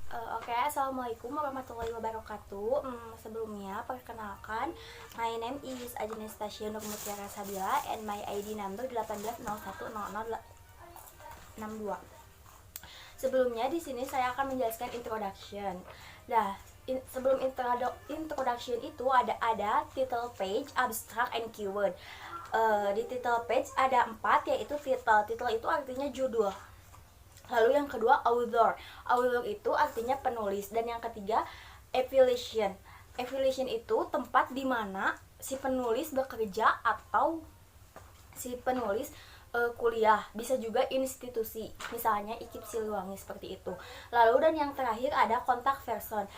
Assalamualaikum warahmatullahi wabarakatuh. Sebelumnya, perkenalkan, my name is Ajnes Tasya Nur Mutiara Sabila and my ID number 18010062. Sebelumnya, di sini saya akan menjelaskan introduction. Nah, sebelum introduction itu ada title page, abstract, and keyword. Di title page ada 4, yaitu title. Title itu artinya judul. Lalu yang kedua author. Author itu artinya penulis. Dan yang ketiga affiliation. Affiliation itu tempat di mana si penulis bekerja atau si penulis kuliah. Bisa juga institusi, misalnya IKIP Siliwangi seperti itu. Lalu dan yang terakhir ada contact person.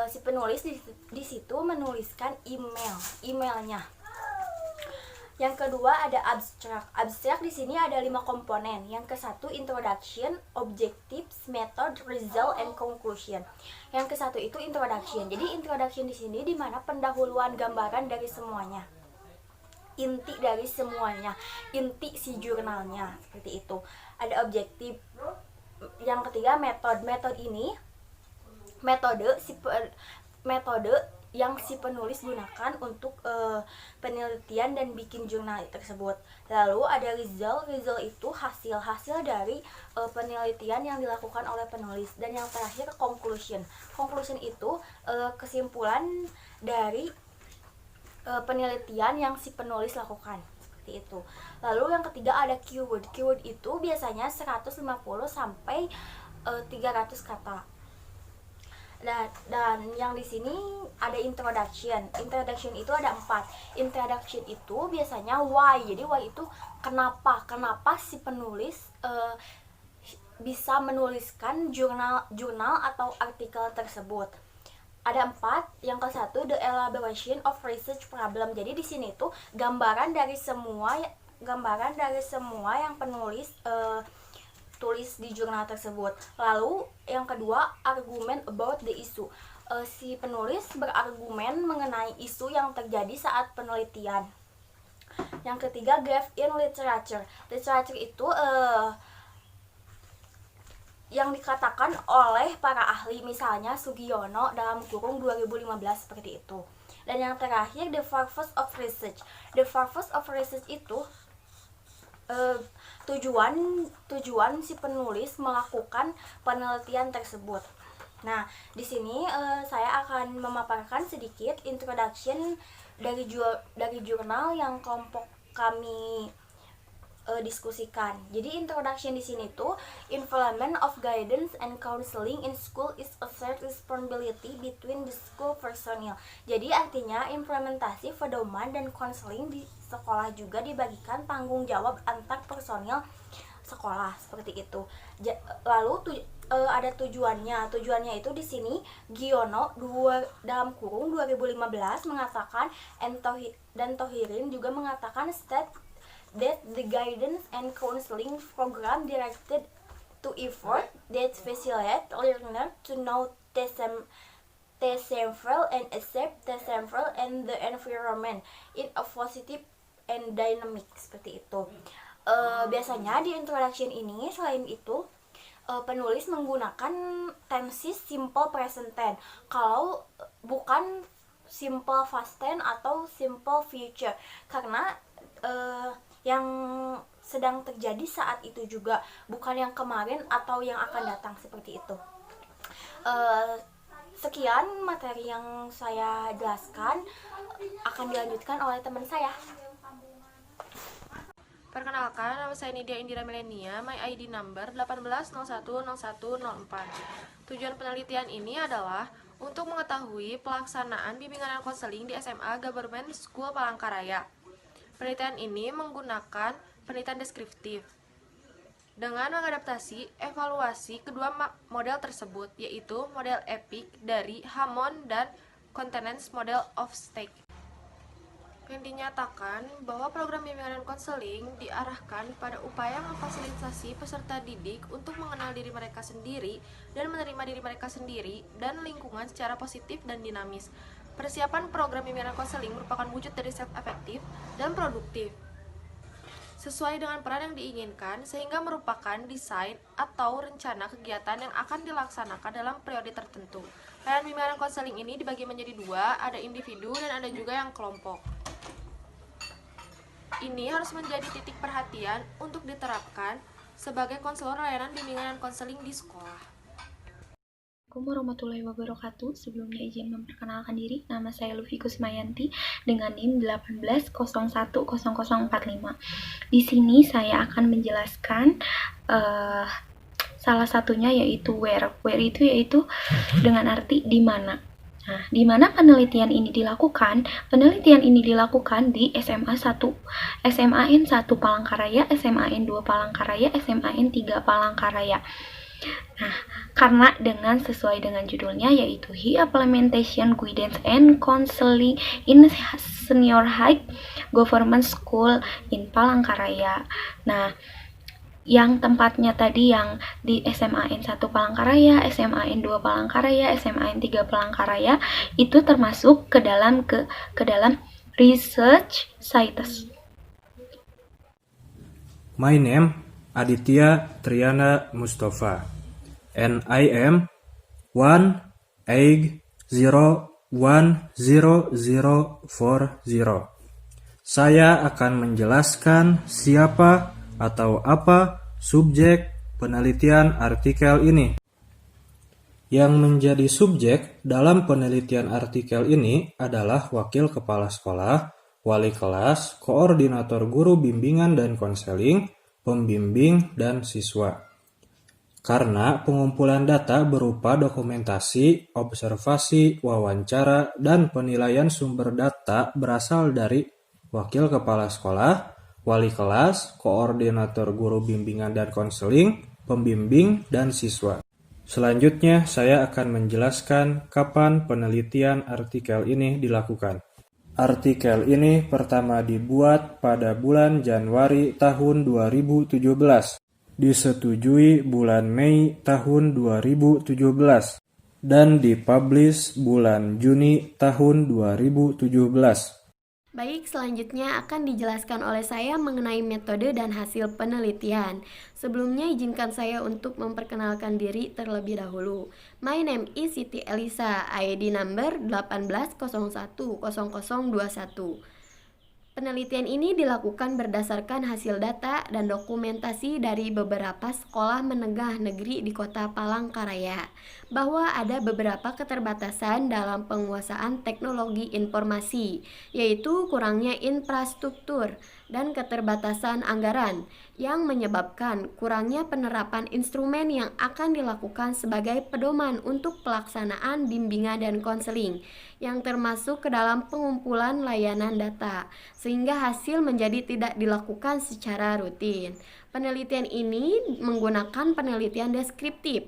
Si penulis di situ menuliskan emailnya. Yang kedua ada abstract. Abstract di sini ada 5 komponen. Yang ke satu introduction, objectives, method, result, and conclusion. Yang ke satu itu introduction. Jadi introduction di sini di mana pendahuluan gambaran dari semuanya. Inti dari semuanya, inti si jurnalnya seperti itu. Ada objektif. Yang ketiga metode. Metode yang si penulis gunakan untuk penelitian dan bikin jurnal tersebut. Lalu ada result. Result itu hasil dari penelitian yang dilakukan oleh penulis. Dan yang terakhir conclusion. Conclusion itu kesimpulan dari penelitian yang si penulis lakukan. Seperti itu. Lalu yang ketiga ada keyword. Keyword itu biasanya 150 sampai 300 kata. Dan yang di sini ada introduction. Introduction itu ada 4. Introduction itu biasanya why. Jadi why itu kenapa si penulis bisa menuliskan jurnal atau artikel tersebut. Ada 4. Yang ke satu the elaboration of research problem. Jadi di sini tuh gambaran dari semua yang penulis tulis di jurnal tersebut. Lalu yang kedua argument about the issue. Si penulis berargumen mengenai isu yang terjadi saat penelitian. Yang ketiga graph in literature. Literature itu yang dikatakan oleh para ahli, misalnya Sugiono dalam kurung 2015 seperti itu. Dan yang terakhir the purpose of research. The purpose of research itu tujuan si penulis melakukan penelitian tersebut. Nah, di sini saya akan memaparkan sedikit introduction dari jurnal yang kelompok kami diskusikan. Jadi introduction di sini tuh involvement of guidance and counseling in school is a shared responsibility between the school personnel. Jadi artinya implementasi pedoman dan counseling di sekolah juga dibagikan tanggung jawab antar personil sekolah seperti itu. Lalu ada tujuannya. Tujuannya itu di sini Giono dalam kurung 2015 mengatakan dan Tohirin juga mengatakan that the guidance and counseling program directed to effort that facilitate learner to know themselves and accept themselves and the environment in a positive and dynamic seperti itu. Biasanya di introduction ini selain itu penulis menggunakan tenses simple present tense. Kalau bukan simple past tense atau simple future, karena yang sedang terjadi saat itu juga, bukan yang kemarin atau yang akan datang seperti itu. Sekian materi yang saya jelaskan, akan dilanjutkan oleh teman saya. Perkenalkan, nama saya Nidia Indira Melenia, my ID number 18010104. Tujuan penelitian ini adalah untuk mengetahui pelaksanaan bimbingan dan konseling di SMA Government School Palangkaraya. Penelitian ini menggunakan penelitian deskriptif dengan mengadaptasi evaluasi kedua model tersebut, yaitu model EPIC dari Hammond dan Continence Model of Stake. Yang dinyatakan bahwa program bimbingan dan konseling diarahkan pada upaya memfasilitasi peserta didik untuk mengenal diri mereka sendiri dan menerima diri mereka sendiri dan lingkungan secara positif dan dinamis. Persiapan program bimbingan dan konseling merupakan wujud dari self-efektif dan produktif. sesuai dengan peran yang diinginkan sehingga merupakan desain atau rencana kegiatan yang akan dilaksanakan dalam periode tertentu. Layanan bimbingan konseling ini dibagi menjadi dua, ada individu dan ada juga yang kelompok. Ini harus menjadi titik perhatian untuk diterapkan sebagai konselor layanan bimbingan dan konseling di sekolah. Assalamualaikum warahmatullahi wabarakatuh. Sebelumnya izin memperkenalkan diri. Nama saya Lufi Kusmayanti dengan NIM 18010045. Di sini saya akan menjelaskan salah satunya yaitu where. Where itu yaitu dengan arti di mana. Nah, di mana penelitian ini dilakukan? Penelitian ini dilakukan di SMA 1, SMAN 1 Palangkaraya, SMAN 2 Palangkaraya, SMAN 3 Palangkaraya. Nah, karena dengan sesuai dengan judulnya yaitu Implementation Guidance and Counseling in Senior High Government School in Palangkaraya. Nah, yang tempatnya tadi yang di SMAN 1 Palangkaraya, SMAN 2 Palangkaraya, SMAN 3 Palangkaraya itu termasuk ke dalam research sites. My name Aditya Triana Mustafa and I am 180100040. Saya akan menjelaskan siapa atau apa subjek penelitian artikel ini. Yang menjadi subjek dalam penelitian artikel ini adalah wakil kepala sekolah, wali kelas, koordinator guru bimbingan dan konseling, pembimbing, dan siswa. Karena pengumpulan data berupa dokumentasi, observasi, wawancara, dan penilaian sumber data berasal dari wakil kepala sekolah, wali kelas, koordinator guru bimbingan dan konseling, pembimbing, dan siswa. Selanjutnya, saya akan menjelaskan kapan penelitian artikel ini dilakukan. Artikel ini pertama dibuat pada bulan Januari tahun 2017. Disetujui bulan Mei tahun 2017 dan dipublish bulan Juni tahun 2017. Baik, selanjutnya akan dijelaskan oleh saya mengenai metode dan hasil penelitian. Sebelumnya izinkan saya untuk memperkenalkan diri terlebih dahulu. My name is Siti Elisa, ID number 18010021. Penelitian ini dilakukan berdasarkan hasil data dan dokumentasi dari beberapa sekolah menengah negeri di Kota Palangkaraya, bahwa ada beberapa keterbatasan dalam penguasaan teknologi informasi, yaitu kurangnya infrastruktur dan keterbatasan anggaran, yang menyebabkan kurangnya penerapan instrumen yang akan dilakukan sebagai pedoman untuk pelaksanaan bimbingan dan konseling, yang termasuk ke dalam pengumpulan layanan data, sehingga hasil menjadi tidak dilakukan secara rutin. Penelitian ini menggunakan penelitian deskriptif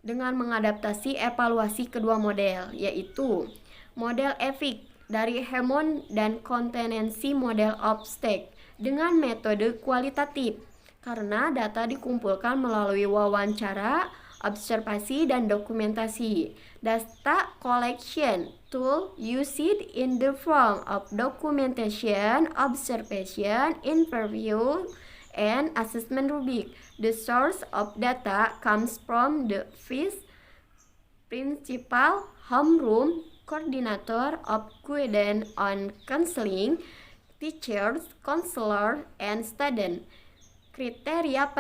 dengan mengadaptasi evaluasi kedua model, yaitu model EFIC dari Hammond dan Contingency Model of State dengan metode kualitatif, karena data dikumpulkan melalui wawancara, observasi, dan dokumentasi. Data collection tool used in the form of documentation, observation, interview, and assessment rubric. The source of data comes from the vice principal, homeroom, coordinator of guidance on counseling, teachers, counselor, and student. Kriteria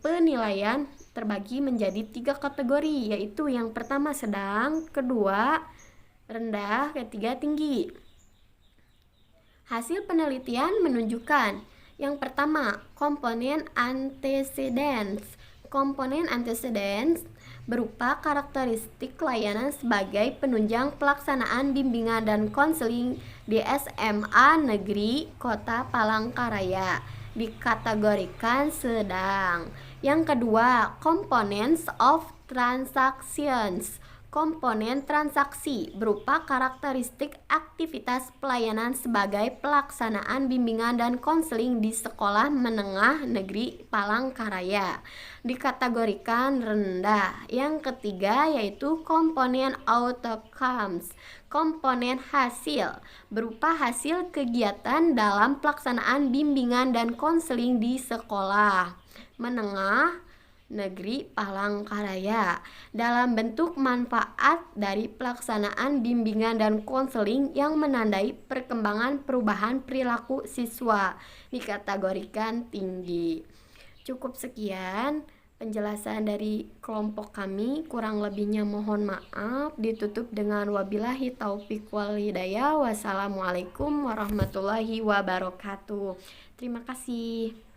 penilaian terbagi menjadi 3 kategori, yaitu yang pertama sedang, kedua rendah, ketiga tinggi. Hasil penelitian menunjukkan yang pertama, komponen antecedents. Komponen antecedents berupa karakteristik layanan sebagai penunjang pelaksanaan bimbingan dan konseling di SMA Negeri Kota Palangkaraya, dikategorikan sedang. Yang kedua, components of transactions. komponen transaksi berupa karakteristik aktivitas pelayanan sebagai pelaksanaan bimbingan dan konseling di sekolah menengah negeri Palangkaraya, dikategorikan rendah. Yang ketiga yaitu komponen outcomes, komponen hasil berupa hasil kegiatan dalam pelaksanaan bimbingan dan konseling di sekolah menengah negeri Palangkaraya dalam bentuk manfaat dari pelaksanaan bimbingan dan konseling yang menandai perkembangan perubahan perilaku siswa, dikategorikan tinggi. Cukup sekian penjelasan dari kelompok kami, kurang lebihnya mohon maaf. Ditutup dengan wabillahi taufik wal hidayah. Wassalamualaikum warahmatullahi wabarakatuh. Terima kasih.